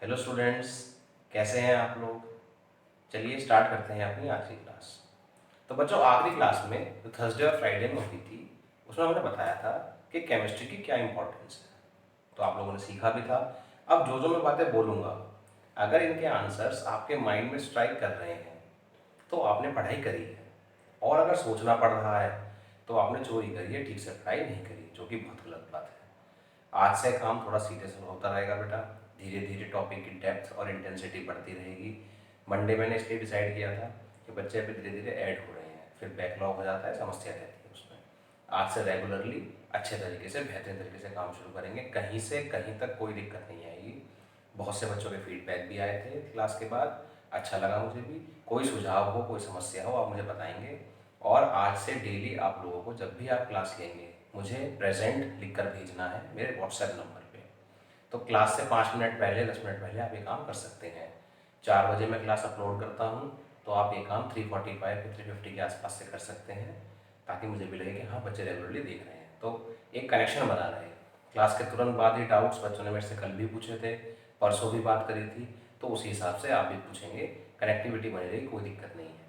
Hello students, कैसे हैं आप लोग। चलिए स्टार्ट करते हैं अपनी आखिरी क्लास। तो बच्चों, आखिरी क्लास में जो थर्सडे और फ्राइडे में हुई थी उसमें हमने बताया था कि केमिस्ट्री की क्या इंपॉर्टेंस है। तो आप लोगों ने सीखा भी था। अब जो जो मैं बातें बोलूँगा, अगर इनके आंसर्स आपके माइंड में स्ट्राइक कर रहे हैं तो आपने पढ़ाई करी है। और अगर सोचना पड़ रहा है तो आपने चोरी करी है, ठीक से पढ़ाई नहीं करी, जो कि बहुत गलत बात है। आज से काम थोड़ा सीरियस होता रहेगा बेटा। धीरे धीरे टॉपिक की डेप्थ और इंटेंसिटी बढ़ती रहेगी। मंडे मैंने इसलिए डिसाइड किया था कि बच्चे अभी धीरे धीरे ऐड हो रहे हैं, फिर बैकलॉग हो जाता है, समस्या रहती है उसमें। आज से रेगुलरली अच्छे तरीके से, बेहतरीन तरीके से काम शुरू करेंगे। कहीं से कहीं तक कोई दिक्कत नहीं आएगी। बहुत से बच्चों के फीडबैक भी आए थे क्लास के बाद, अच्छा लगा मुझे भी। कोई सुझाव हो, कोई समस्या हो, आप मुझे बताएंगे। और आज से डेली आप लोगों को जब भी आप क्लास लेंगे मुझे प्रेजेंट लिख कर भेजना है मेरे व्हाट्सएप नंबर पे। तो क्लास से 5 मिनट पहले, 10 मिनट पहले आप ये काम कर सकते हैं। 4 बजे मैं क्लास अपलोड करता हूँ, तो आप ये काम 3:45 या 3:50 के आसपास से कर सकते हैं, ताकि मुझे भी लगे कि हाँ, बच्चे रेगुलरली देख रहे हैं। तो एक कनेक्शन बना रहे। क्लास के तुरंत बाद ही डाउट्स बच्चों ने मेरे से कल भी पूछे थे, परसों भी बात करी थी, तो उसी हिसाब से आप भी पूछेंगे। कनेक्टिविटी बनी रहेगी, कोई दिक्कत नहीं है।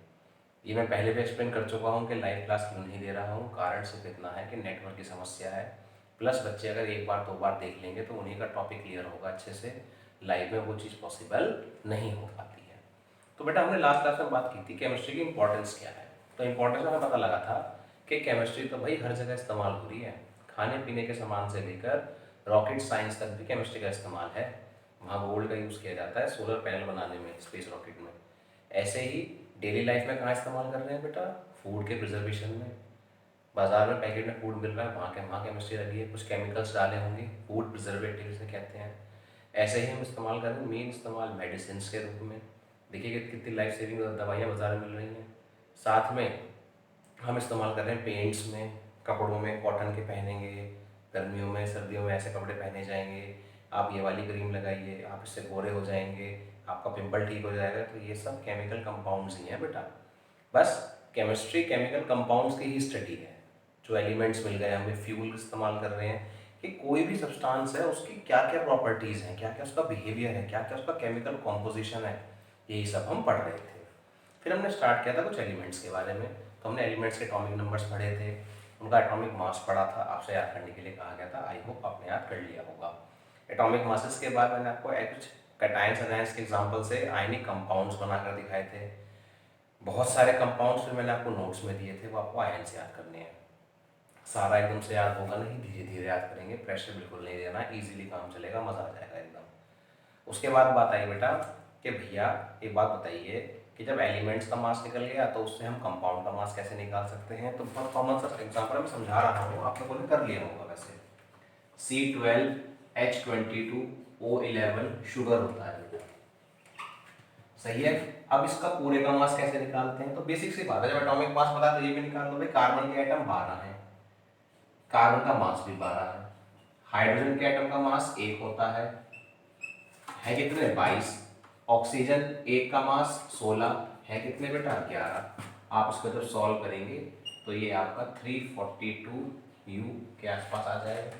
ये मैं पहले भी एक्सप्लेन कर चुका हूँ कि लाइव क्लास क्यों नहीं दे रहा हूँ। कारण सिर्फ इतना है कि नेटवर्क की समस्या है। प्लस बच्चे अगर एक बार दो बार देख लेंगे तो उन्हीं का टॉपिक क्लियर होगा अच्छे से। लाइव में वो चीज़ पॉसिबल नहीं हो पाती है। तो बेटा, हमने लास्ट क्लास में बात की थी केमिस्ट्री की इंपॉर्टेंस क्या है। तो इंपॉर्टेंस हमें पता लगा था कि केमिस्ट्री तो भाई हर जगह इस्तेमाल हो रही है। खाने पीने के सामान से लेकर रॉकेट साइंस तक भी केमिस्ट्री का इस्तेमाल है। वहाँ गोल्ड का यूज़ किया जाता है सोलर पैनल बनाने में, स्पेस रॉकेट में। ऐसे ही डेली लाइफ में कहाँ इस्तेमाल कर रहे हैं बेटा? फूड के प्रिजर्वेशन में। बाजार में पैकेट में फूड मिल रहा है, वहाँ केमिस्ट्री लगी है, कुछ केमिकल्स डाले होंगे, फूड प्रिजर्वेटिव से कहते हैं। ऐसे ही हम इस्तेमाल कर रहे हैं, मेन इस्तेमाल मेडिसिन के रूप में। देखिए कि कितनी लाइफ सेविंग दवाइयाँ बाजार में मिल रही हैं। साथ में हम इस्तेमाल कर रहे हैं पेंट्स में, कपड़ों में कॉटन के पहनेंगे, गर्मियों में सर्दियों में ऐसे कपड़े पहने जाएंगे। आप ये वाली क्रीम लगाइए, आप इससे गोरे हो जाएंगे, आपका पिंपल ठीक हो जाएगा। तो ये सब केमिकल कंपाउंड्स ही हैं बेटा। बस केमिस्ट्री केमिकल कंपाउंड्स की ही स्टडी है। जो एलिमेंट्स मिल गए, हमें फ्यूल इस्तेमाल कर रहे हैं कि कोई भी सब्सटेंस है उसकी क्या क्या प्रॉपर्टीज़ हैं, क्या क्या उसका बिहेवियर है, क्या क्या उसका केमिकल कॉम्पोजिशन है, यही सब हम पढ़ रहे थे। फिर हमने स्टार्ट किया था कुछ एलिमेंट्स के बारे में। तो हमने एलिमेंट्स के एटॉमिक नंबर्स पढ़े थे, उनका एटॉमिक मास पढ़ा था, आपसे याद करने के लिए कहा गया था। आई होप आपने याद कर लिया होगा। एटॉमिक मासेस के बाद मैंने आपको कुछ कैटायंस एनायंस के एग्जांपल से आयनिक कंपाउंड्स बनाकर दिखाए थे। बहुत सारे कंपाउंड्स फिर मैंने आपको नोट्स में दिए थे, वो आपको आयन से याद करने हैं। सारा एकदम से याद होगा नहीं, धीरे धीरे याद करेंगे, प्रेशर बिल्कुल नहीं देना, इजीली काम चलेगा, मज़ा आ जाएगा एकदम। उसके बाद बात आई बेटा कि भैया एक बात बताइए कि जब एलिमेंट्स का मास निकल गया तो उससे हम कंपाउंड का मास कैसे निकाल सकते हैं। तो बहुत कॉमन सा एग्जाम्पल मैं समझा रहा हूँ, आप लोगों ने कर लिया होगा वैसे। C12H22O11 शुगर होता है बेटा, सही है। अब इसका पूरे का मास कैसे निकालते हैं? तो बेसिक सी बात है, जब एटॉमिक मास पता है तो ये भी निकाल लो भाई। कार्बन के एटम 12 हैं, कार्बन का मास भी 12 है। हाइड्रोजन के एटम का मास 1 होता है कितने? 22। ऑक्सीजन एक का मास 16 है, कितने बेटा? 11। आप इसको जब सॉल्व करेंगे तो ये आपका 342U के आसपास आ जाएगा।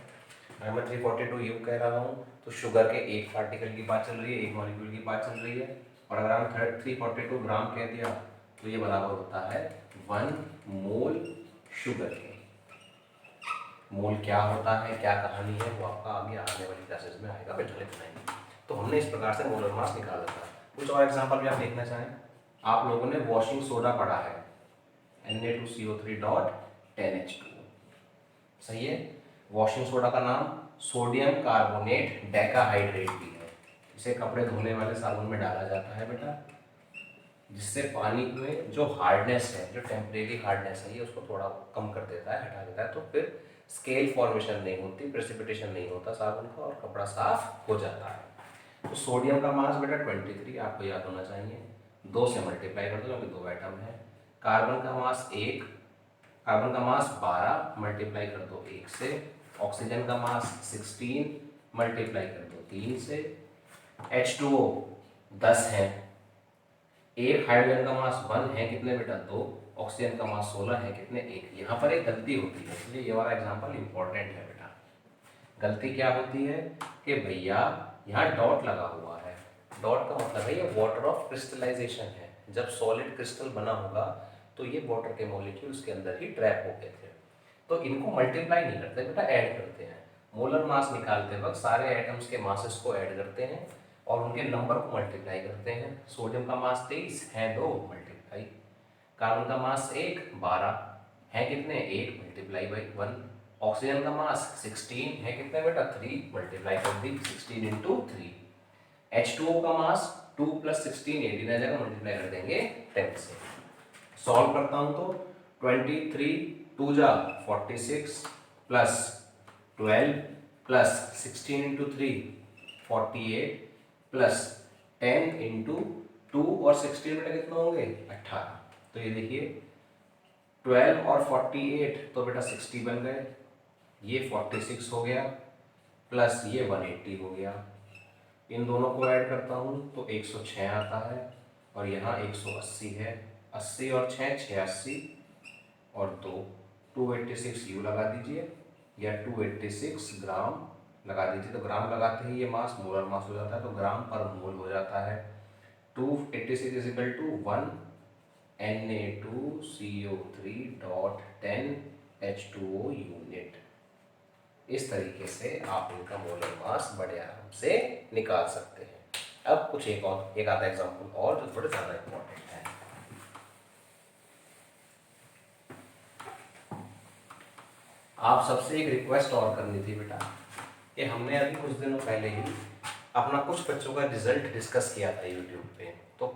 अगर मैं 342U कह रहा हूँ तो शुगर के एक पार्टिकल की बात चल रही है, एक मॉलिक्यूल की बात चल रही है। और अगर हम 342 ग्राम कह दिया तो ये बराबर होता है 1 मोल शुगर के। मोल क्या होता है, क्या कहानी है, वो आपका आगे आने वाली क्लासेस में आएगा, बैठा लिखना है। तो हमने इस प्रकार से मोलर मास निकाला था। कुछ और एग्जांपल भी आप देखना चाहें, आप लोगों ने वॉशिंग सोडा पढ़ा है, Na2CO3.10H2, सही है। वॉशिंग सोडा का नाम सोडियम कार्बोनेट डेकाहाइड्रेट भी है। इसे कपड़े धोने वाले साबुन में डाला जाता है बेटा, जिससे पानी में जो हार्डनेस है, जो टेम्परेरी हार्डनेस है, ये उसको थोड़ा कम कर देता है, हटा देता है। तो फिर स्केल फॉर्मेशन नहीं होती, प्रेसिपिटेशन नहीं होता साबुन का, और कपड़ा साफ हो जाता है। तो सोडियम का मास बेटा 23 आपको याद होना चाहिए। 2 से मल्टीप्लाई कर दो क्योंकि 2 एटम है। कार्बन का मास 1, कार्बन का मास 12 मल्टीप्लाई कर दो 1 से। ऑक्सीजन का मास 16 मल्टीप्लाई कर दो 3 से। H2O 10 है। एक हाइड्रोजन का मास 1 है, कितने बेटा? 2। ऑक्सीजन का मास 16 है, कितने? 1। यहाँ पर एक गलती होती है, इसलिए ये वाला एग्जाम्पल इंपॉर्टेंट है बेटा। गलती क्या होती है कि भैया यहाँ डॉट लगा हुआ है, डॉट का मतलब है ये वाटर ऑफ क्रिस्टलाइजेशन है। जब सॉलिड क्रिस्टल बना होगा तो ये वाटर के मॉलिक्यूल उसके अंदर ही ट्रैप हो गए थे। तो इनको मल्टीप्लाई नहीं करते बेटा, ऐड करते हैं। मोलर मास निकालते वक्त सारे एटम्स के मासेस को ऐड करते हैं और उनके नंबर को मल्टीप्लाई करते हैं। सोडियम का मास 23 है 2 मल्टीप्लाई, कार्बन का मास 1 12 है कितने 1 मल्टीप्लाई बाई 1, ऑक्सीजन का मास 16 है कितने बेटा 3 मल्टीप्लाई कर दी 16 इंटू 3, H2O का मास 2 प्लस 16 18 आ जाएगा, मल्टीप्लाई कर देंगे 10 से। सॉल्व करता हूं तो 23 2 जा 46 plus 12 plus 16 into 3 48 plus 10 into 2 और 16 बेटा कितना होंगे 18। तो ये देखिए 12 और 48 तो बेटा 60 बन गए, ये 46 हो गया प्लस ये 180 हो गया। इन दोनों को ऐड करता हूँ तो 106 आता है और यहाँ 180 है, 80 और 6 86 और 2 286 यू लगा दीजिए या 286 ग्राम लगा दीजिए। तो ग्राम लगाते ही ये मास मोलर मास हो जाता है, तो ग्राम पर मोल हो जाता है। 286 is equal to 1 Na2CO3.10 H2O unit. इस तरीके से आप इनका मोलर मास बड़े आराम से निकाल सकते हैं। अब कुछ एक आधा एग्जांपल और जो थोड़े ज़्यादा इम्पोर्टेंट है। आप सबसे एक रिक्वेस्ट और करनी थी बेटा कि हमने अभी कुछ दिनों पहले ही अपना कुछ बच्चों का रिजल्ट डिस्कस किया था यूट्यूब पे। तो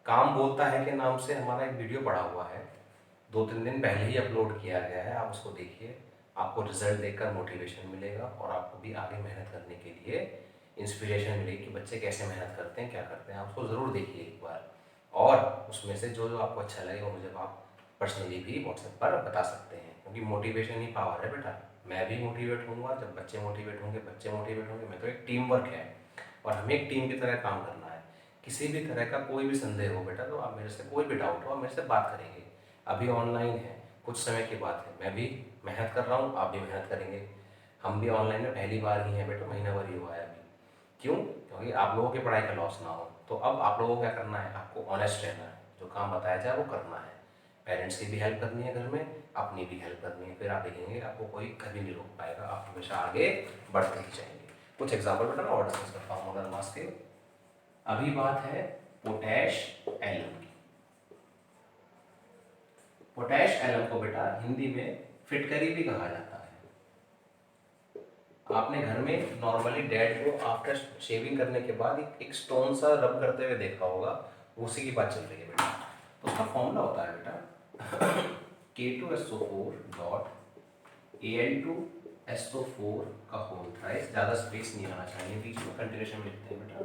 काम बोलता है कि नाम से हमारा एक वीडियो पड़ा हुआ है, 2-3 दिन पहले ही अपलोड किया गया है, आप उसको देखिए। आपको रिजल्ट देखकर मोटिवेशन मिलेगा और आपको भी आगे मेहनत करने के लिए इंस्पिरेशन मिलेगी कि बच्चे कैसे मेहनत करते हैं, क्या करते हैं। आप उसको ज़रूर देखिए एक बार, और उसमें से जो जो आपको अच्छा लगेगा मुझे आप पर्सनली भी व्हाट्सएप पर बता सकते हैं, क्योंकि मोटिवेशन ही पावर है बेटा। मैं भी मोटिवेट होऊंगा जब बच्चे मोटिवेट होंगे, बच्चे मोटिवेट होंगे। मैं तो एक टीम वर्क है और हमें एक टीम की तरह काम करना है। किसी भी तरह का कोई भी संदेह हो बेटा तो आप मेरे से, कोई भी डाउट हो आप मेरे से बात करेंगे। अभी ऑनलाइन है, कुछ समय की बात है, मैं भी मेहनत कर रहा हूँ, आप भी मेहनत करेंगे। हम भी ऑनलाइन में पहली बार ही हैं बेटा, महीना भर ही हुआ है अभी। क्यों? क्योंकि आप लोगों की पढ़ाई का लॉस ना हो। तो अब आप लोगों को क्या करना है, आपको ऑनेस्ट रहना है, जो काम बताया जाए वो करना है। पेरेंट्स की भी हेल्प करनी है घर में, अपनी भी हेल्प करनी है, फिर आप देखेंगे आपको कोई कभी नहीं रोक पाएगा, आप हमेशा आगे बढ़ते ही जाएंगे। कुछ एग्जाम्पल बेटा मैं और डिस्कस करता हूँ मोलर मास के। अभी बात है पोटैश एलम की। पोटैश एलम को बेटा हिंदी में फिटकरी भी कहा जाता है। आपने घर में नॉर्मली डैड को आफ्टर शेविंग करने के बाद एक स्टोन सा रब करते हुए देखा होगा, उसी की बात चल रही है बेटा। तो उसका फॉर्मूला होता है बेटा K2SO4 डॉट Al2SO4 का होल थ्राइस, ज़्यादा स्पेस नहीं आना चाहिए बीच में, कंटिन्यूएशन में लिखते हैं बेटा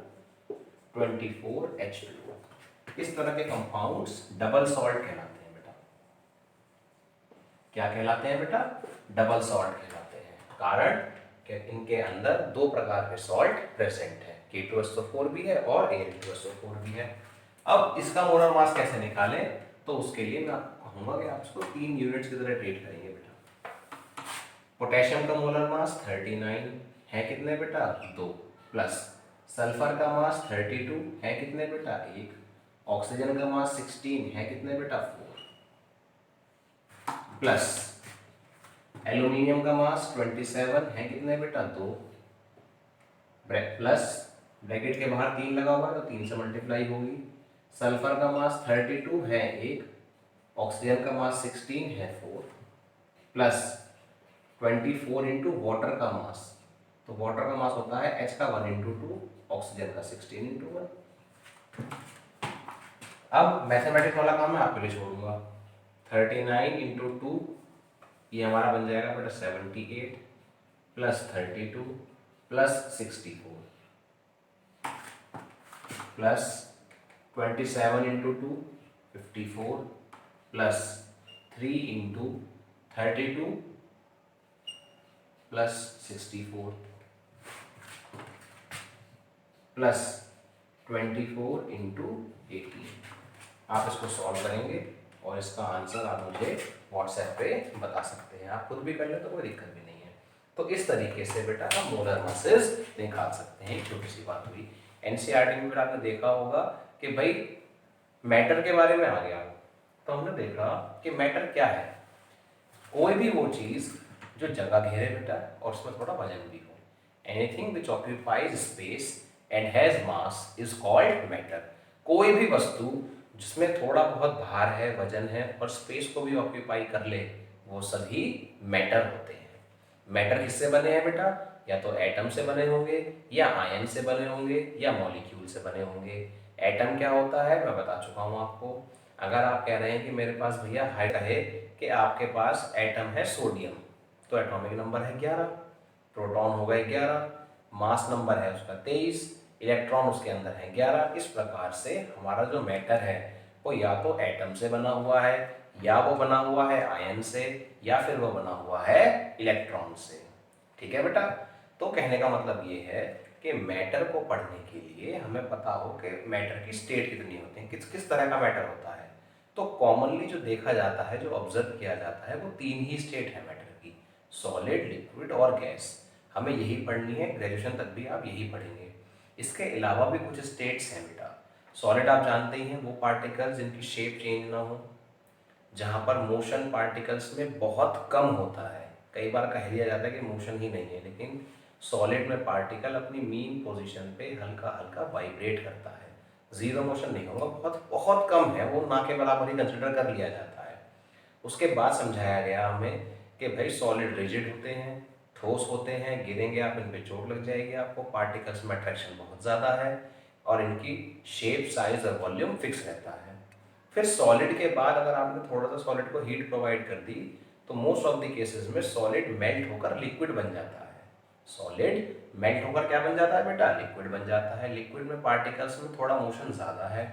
24H2O। इस तरह के कंपाउंड्स डबल सॉल्ट कहलाते हैं बेटा। क्या कहलाते हैं बेटा? डबल सॉल्ट कहलाते हैं। कारण कि इनके अंदर दो प्रकार के सॉल्ट प्रेजेंट है, K2SO4 भी है और Al2SO4 भी है। अब इसका मोलर मास कैसे निकालें, तो उसके लिए मैं आपको कहूंगा कि आप इसको 3 यूनिट्स की तरह ट्रीट करेंगे बेटा। पोटेशियम का मोलर मास 39 है कितने बेटा 2, प्लस सल्फर का मास 32 है कितने बेटा 1, ऑक्सीजन का मास 16 है कितने बेटा 4, प्लस एल्यूमिनियम का मास 27 है कितने बेटा 2, प्लस ब्रैकेट के बाहर 3 लगा हुआ है तो 3 से मल्टीप्लाई होगी। सल्फर का मास 32 है 1, ऑक्सीजन का मास 16 है 4, प्लस 24 इंटू वाटर का मास, तो वाटर का मास होता है H का 1 इंटू 2, ऑक्सीजन का 16 इंटू 1। अब मैथमेटिक्स वाला काम मैं आपके लिए छोड़ूंगा। 39 इंटू 2 ये हमारा बन जाएगा बेटा 78 plus 32 plus 64 plus 27 into 2 54 plus 3 into 32 plus 64 plus 24 into 18। आप इसको सॉल्व करेंगे और इसका आंसर आप मुझे व्हाट्सएप पे बता सकते हैं। आप खुद भी कर ले तो कोई दिक्कत भी नहीं है। तो इस तरीके से बेटा हम मोलर मासेस निकाल सकते हैं। एक छोटी सी बात हुई। एनसीईआरटी में फिर आपने देखा होगा कि भाई मैटर के बारे में आ गया, तो हमने देखा कि मैटर क्या है, कोई भी वो चीज जो जगह घेरे बेटा और उसमें थोड़ा वजन भी हो, anything which occupies space and has mass is called matter. कोई भी वस्तु जिसमें थोड़ा बहुत भार है, वजन है और स्पेस को भी ऑक्यूपाई कर ले, वो सभी मैटर होते हैं। मैटर किससे बने हैं बेटा, या तो एटम से बने होंगे, या आयन से बने होंगे, या मॉलिक्यूल से बने होंगे। एटम क्या होता है मैं बता चुका हूँ आपको। अगर आप कह रहे हैं कि मेरे पास भैया है कि आपके पास एटम है सोडियम, तो एटॉमिक नंबर है 11, प्रोटॉन हो गए 11, मास नंबर है उसका 23, इलेक्ट्रॉन उसके अंदर है 11। इस प्रकार से हमारा जो मैटर है वो या तो एटम से बना हुआ है, या वो बना हुआ है आयन से, या फिर वो बना हुआ है इलेक्ट्रॉन से। ठीक है बेटा, तो कहने का मतलब ये है कि मैटर को पढ़ने के लिए हमें पता हो कि मैटर की स्टेट कितनी होती है, किस किस तरह का मैटर होता है। तो कॉमनली जो देखा जाता है, जो ऑब्जर्व किया जाता है, वो 3 ही स्टेट है मैटर की, सॉलिड, लिक्विड और गैस। हमें यही पढ़नी है, ग्रेजुएशन तक भी आप यही पढ़ेंगे। इसके अलावा भी कुछ स्टेट्स हैं बेटा। सॉलिड आप जानते ही हैं, वो पार्टिकल्स जिनकी शेप चेंज ना हो, जहाँ पर मोशन पार्टिकल्स में बहुत कम होता है। कई बार कह दिया जाता है कि मोशन ही नहीं है, लेकिन सॉलिड में पार्टिकल अपनी मीन पोजीशन पे हल्का हल्का वाइब्रेट करता है। जीरो मोशन नहीं होगा, बहुत बहुत कम है, वो ना के बराबर ही कंसिडर कर लिया जाता है। उसके बाद समझाया गया हमें कि भाई सॉलिड रिजिड होते हैं, ठोस होते हैं, गिरेंगे आप इन पे चोट लग जाएगी आपको, पार्टिकल्स में अट्रैक्शन बहुत ज़्यादा है और इनकी शेप, साइज और वॉल्यूम फिक्स रहता है। फिर सॉलिड के बाद अगर आपने थोड़ा सा सॉलिड को हीट प्रोवाइड कर दी, तो मोस्ट ऑफ द केसेस में सॉलिड मेल्ट होकर लिक्विड बन जाता है। सॉलिड मेल्ट होकर क्या बन जाता है बेटा, लिक्विड बन जाता है। लिक्विड में पार्टिकल्स में थोड़ा मोशन ज़्यादा है,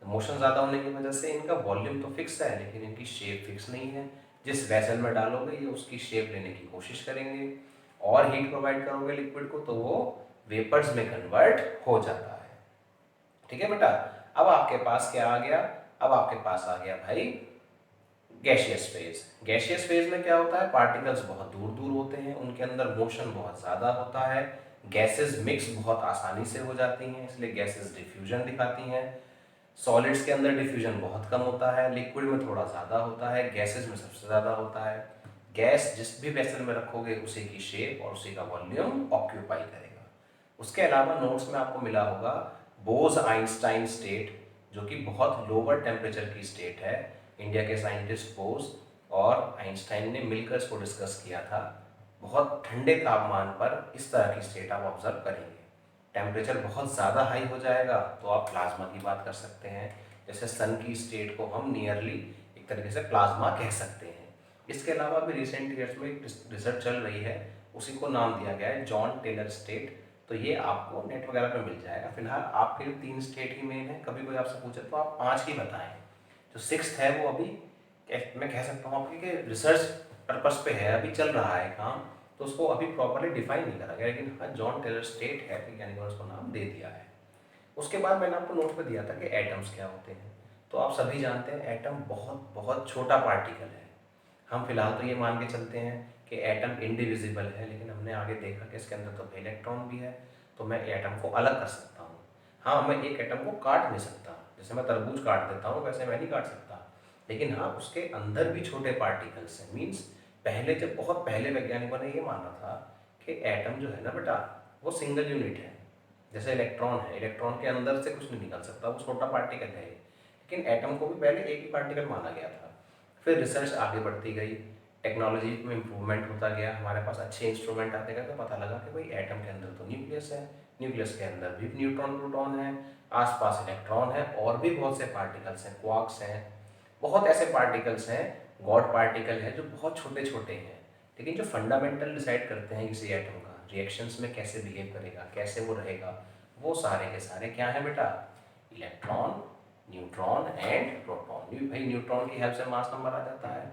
मोशन ज़्यादा होने की वजह से इनका वॉल्यूम तो फिक्स है, लेकिन इनकी शेप फिक्स नहीं है। जिस वेसल में डालोगे ये उसकी शेप लेने की कोशिश करेंगे, और हीट प्रोवाइड करोगे लिक्विड को तो वो वेपर्स में कन्वर्ट हो जाता है। ठीक है बेटा, अब आपके पास क्या आ गया, अब आपके पास आ गया भाई गैशियस फेज। गैशियस फेज में क्या होता है, पार्टिकल्स बहुत दूर दूर होते हैं, उनके अंदर मोशन बहुत ज़्यादा होता है, गैसेस मिक्स बहुत आसानी से हो जाती हैं, इसलिए गैसेस डिफ्यूजन दिखाती हैं। सॉलिड्स के अंदर डिफ्यूजन बहुत कम होता है, लिक्विड में थोड़ा ज़्यादा होता है, गैसेस में सबसे ज़्यादा होता है। गैस जिस भी वेसल में रखोगे उसी की शेप और उसी का वॉल्यूम ऑक्यूपाई करेगा। उसके अलावा नोट्स में आपको मिला होगा बोज आइंस्टाइन स्टेट, जो कि बहुत लोअर टेम्परेचर की स्टेट है। इंडिया के साइंटिस्ट बोज और आइंस्टाइन ने मिलकर इसको डिस्कस किया था। बहुत ठंडे तापमान पर इस तरह की स्टेट आप ऑब्जर्व करेंगे। टेम्परेचर बहुत ज़्यादा हाई हो जाएगा तो आप प्लाज्मा की बात कर सकते हैं। जैसे सन की स्टेट को हम नियरली एक तरीके से प्लाज्मा कह सकते हैं। इसके अलावा भी रिसेंट ईयर्स में एक रिसर्च चल रही है, उसी को नाम दिया गया है जॉन टेलर स्टेट। तो ये आपको नेट वगैरह पे मिल जाएगा। फिलहाल आपके लिए 3 स्टेट ही मेन है, कभी कोई आपसे पूछे तो आप 5 ही बताएं। जो 6th है वो अभी मैं कह सकता हूँ आपकी कि रिसर्च पर्पस पे है, अभी चल रहा है काम, तो उसको अभी प्रॉपरली डिफाइन नहीं करा गया, लेकिन हाँ जॉन टेलर स्टेट है, वैज्ञानिक ने उसको नाम दे दिया है। उसके बाद मैंने आपको नोट पे दिया था कि एटम्स क्या होते हैं। तो आप सभी जानते हैं एटम बहुत बहुत छोटा पार्टिकल है। हम फिलहाल तो ये मान के चलते हैं कि एटम इंडिविजिबल है, लेकिन हमने आगे देखा कि इसके अंदर तो इलेक्ट्रॉन भी है, तो मैं एटम को अलग कर सकता हूँ। हाँ, मैं एक एटम को काट नहीं सकता, जैसे मैं तरबूज काट देता हूँ वैसे मैं नहीं काट सकता, लेकिन हाँ उसके अंदर भी छोटे पार्टिकल्स हैं। मीन्स पहले, जब बहुत पहले वैज्ञानिकों ने ये माना था कि एटम जो है ना बेटा वो सिंगल यूनिट है। जैसे इलेक्ट्रॉन है, इलेक्ट्रॉन के अंदर से कुछ नहीं निकल सकता, वो छोटा पार्टिकल है, लेकिन एटम को भी पहले एक ही पार्टिकल माना गया था। फिर रिसर्च आगे बढ़ती गई, टेक्नोलॉजी में इम्प्रूवमेंट होता गया, हमारे पास अच्छे इंस्ट्रूमेंट आते गए, तो पता लगा कि भाई एटम के अंदर तो न्यूक्लियस है, न्यूक्लियस के अंदर भी न्यूट्रॉन प्रोटॉन है, आसपास इलेक्ट्रॉन है, और भी बहुत से पार्टिकल्स हैं, क्वार्क्स हैं, बहुत ऐसे पार्टिकल्स हैं, गॉड पार्टिकल है जो बहुत छोटे छोटे हैं, लेकिन जो फंडामेंटल डिसाइड करते हैं किसी एटम का, रिएक्शंस में कैसे बिहेव करेगा, कैसे वो रहेगा, वो सारे के सारे क्या है बेटा, इलेक्ट्रॉन, न्यूट्रॉन एंड प्रोटॉन। भाई न्यूट्रॉन की हेल्प से मास नंबर आ जाता है,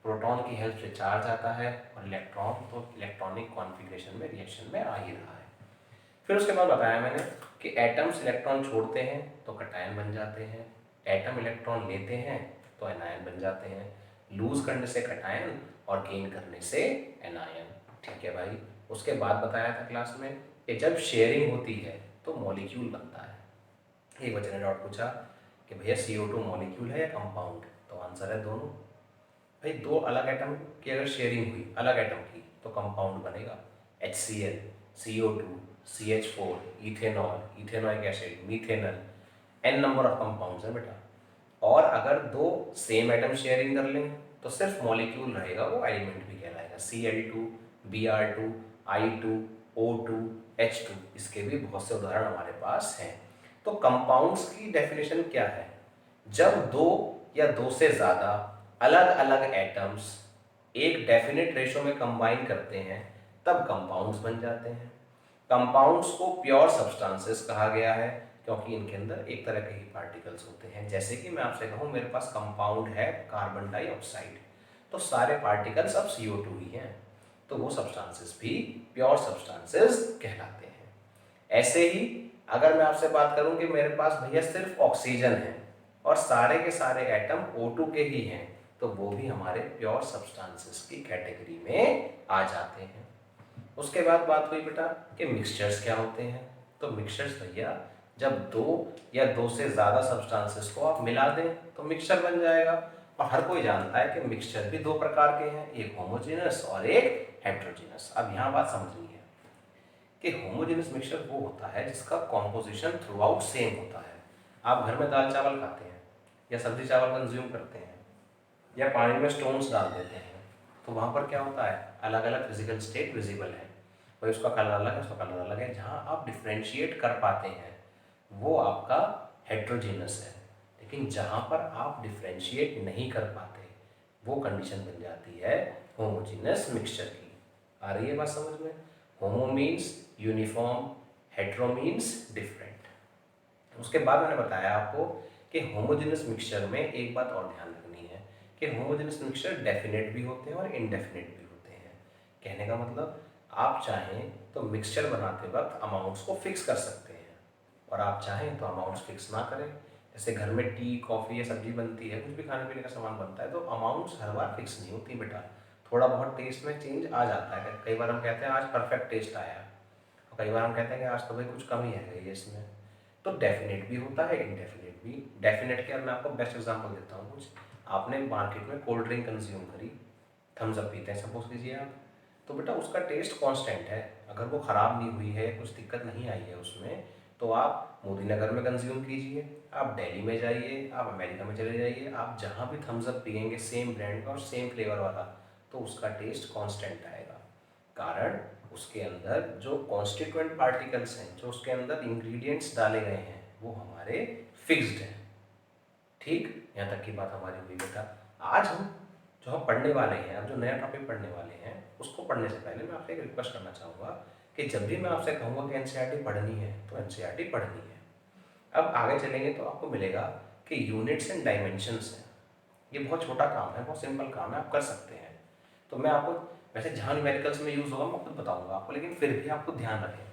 प्रोटॉन की हेल्प से चार्ज आता है, और इलेक्ट्रॉन तो इलेक्ट्रॉनिक कॉन्फ़िगरेशन में रिएक्शन में आ ही रहा है। फिर उसके बाद बताया मैंने कि एटम्स इलेक्ट्रॉन छोड़ते हैं तो कटायन बन जाते हैं, एटम इलेक्ट्रॉन लेते हैं तो एनायन बन जाते हैं। लूज करने से कटायन और गेन करने से एनायन। ठीक है भाई। उसके बाद बताया था क्लास में कि जब शेयरिंग होती है तो मॉलिक्यूल बनता है। एक बच्चे ने डाउट पूछा कि भैया CO2 मॉलिक्यूल है या कंपाउंड, तो आंसर है दोनों। भाई दो अलग एटम की अगर शेयरिंग हुई अलग एटम की तो कंपाउंड बनेगा। HCl, CO2, CH4, ethanol, ethanoic acid, methanal, n number of compounds है बेटा। और अगर दो सेम एटम शेयरिंग कर लें तो सिर्फ मॉलिक्यूल रहेगा, वो एलिमेंट भी कहलाएगा। Cl2, Br2, I2, O2, H2, इसके भी बहुत से उदाहरण हमारे पास हैं। तो कंपाउंड्स की डेफिनेशन क्या है? जब दो या दो से ज़्यादा अलग अलग एटम्स एक डेफिनेट रेशो में कंबाइन करते हैं तब कंपाउंड्स बन जाते हैं। कंपाउंड्स को प्योर सब्सटेंसेस कहा गया है क्योंकि इनके अंदर एक तरह के ही पार्टिकल्स होते हैं। जैसे कि मैं आपसे कहूँ मेरे पास कंपाउंड है कार्बन डाइऑक्साइड, तो सारे पार्टिकल्स अब CO2 ही हैं, तो वो सब्सटेंसेस भी प्योर सब्सटेंसेस कहलाते हैं। ऐसे ही अगर मैं आपसे बात करूं कि मेरे पास भैया सिर्फ ऑक्सीजन है और सारे के सारे एटम O2 के ही हैं, तो वो भी हमारे प्योर सब्सटेंसेस की कैटेगरी में आ जाते हैं। उसके बाद बात हुई बेटा कि मिक्सचर्स क्या होते हैं। तो मिक्सचर्स भैया जब दो या दो से ज़्यादा सब्सटेंसेस को आप मिला दें तो मिक्सचर बन जाएगा। और हर कोई जानता है कि मिक्सचर भी दो प्रकार के हैं, एक होमोजेनस और एक हेट्रोजेनस। अब यहाँ बात समझनी है कि होमोजेनस मिक्सचर वो होता है जिसका कॉम्पोजिशन थ्रू आउट सेम होता है। आप घर में दाल चावल खाते हैं या सब्जी चावल कंज्यूम करते हैं या पानी में स्टोन्स डाल देते हैं, तो वहाँ पर क्या होता है, अलग अलग फिजिकल स्टेट विजिबल है। भाई उसका कलर अलग है, उसका कलर अलग है। जहाँ आप डिफ्रेंशिएट कर पाते हैं वो आपका हेट्रोजेनस है, लेकिन जहाँ पर आप डिफ्रेंशिएट नहीं कर पाते वो कंडीशन बन जाती है होमोजेनस मिक्सचर की। आ रही है बात समझ में? होमो means uniform, hetero means different. उसके बाद मैंने बताया आपको कि होमोजेनस मिक्सचर में एक बात और ध्यान रखनी है कि होमोजेनस मिक्सचर डेफिनेट भी होते हैं और इनडेफिनेट भी होते हैं। कहने का मतलब आप चाहें तो मिक्सचर बनाते वक्त अमाउंट्स को फिक्स कर सकते हैं और आप चाहें तो अमाउंट्स फिक्स ना करें। जैसे घर में टी, कॉफ़ी या सब्जी बनती है, कुछ भी खाने पीने का सामान बनता है, तो अमाउंट्स हर बार फिक्स नहीं होती बेटा। थोड़ा बहुत टेस्ट में चेंज आ जाता है। कई बार हम कहते हैं आज परफेक्ट टेस्ट आया, और कई बार हम कहते हैं कि आज तो भाई कुछ कमी है ये इसमें। तो डेफिनेट भी होता है, इनडेफिनेट भी। डेफिनेट के मैं आपको बेस्ट एग्जांपल देता हूँ। कुछ आपने मार्केट में कोल्ड ड्रिंक कंज्यूम करी, थम्स अप पीते हैं सपोज कीजिए आप, तो बेटा उसका टेस्ट कांस्टेंट है। अगर वो ख़राब नहीं हुई है, कुछ दिक्कत नहीं आई है उसमें, तो आप मोदी नगर में कंज्यूम कीजिए, आप दिल्ली में जाइए, आप अमेरिका में चले जाइए, आप जहाँ भी थम्स अप पियेंगे सेम ब्रांड का और सेम फ्लेवर वाला, तो उसका टेस्ट कांस्टेंट आएगा। कारण उसके अंदर जो कॉन्स्टिट्यूएंट पार्टिकल्स हैं, जो उसके अंदर इंग्रेडिएंट्स डाले गए हैं, वो हमारे फिक्स्ड हैं। ठीक, यहाँ तक की बात हमारी हुई बेटा। आज हम जो हम पढ़ने वाले हैं, अब जो नया टॉपिक पढ़ने वाले हैं, उसको पढ़ने से पहले मैं आपसे एक रिक्वेस्ट करना चाहूँगा कि जब भी मैं आपसे कहूँगा कि एनसीईआरटी पढ़नी है तो एनसीईआरटी पढ़नी है। अब आगे चलेंगे तो आपको मिलेगा कि यूनिट्स एंड डायमेंशंस हैं। ये बहुत छोटा काम है, बहुत सिंपल काम है, आप कर सकते हैं। तो मैं आपको वैसे जहाँ न्यूमेरिकल्स में यूज़ होगा मैं खुद बताऊँगा आपको, लेकिन फिर भी आपको ध्यान रखें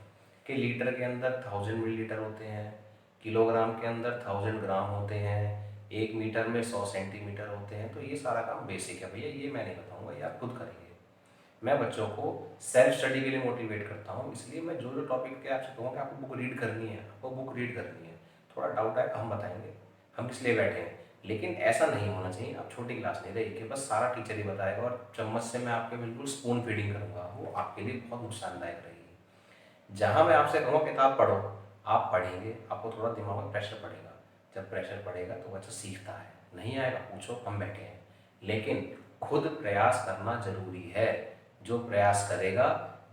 कि लीटर के अंदर 1000 मिलीलीटर होते हैं, किलोग्राम के अंदर 1000 ग्राम होते हैं, 1 मीटर में 100 सेंटीमीटर होते हैं। तो ये सारा काम बेसिक है भैया, ये मैं नहीं बताऊँगा, ये आप खुद करेंगे। मैं बच्चों को सेल्फ स्टडी के लिए मोटिवेट करता हूँ, इसलिए मैं जो जो टॉपिक के आपसे कहूँगा कि आपको बुक रीड करनी है, आपको बुक रीड करनी है। थोड़ा डाउट है हम बताएंगे, हम किस लिए बैठे हैं, लेकिन ऐसा नहीं होना चाहिए। आप छोटी क्लास नहीं रही कि बस सारा टीचर ही बताएगा और चम्मच से मैं आपके बिल्कुल स्पून फीडिंग करूँगा, वो आपके लिए बहुत नुकसानदायक रहेगी। जहाँ मैं आपसे कहूँगा किताब पढ़ो, आप पढ़ेंगे, आपको थोड़ा दिमाग में प्रेशर पड़ेगा। जब प्रेशर पड़ेगा तो बच्चा सीखता है। नहीं आएगा पूछो, हम बैठे हैं, लेकिन खुद प्रयास करना जरूरी है। जो प्रयास करेगा,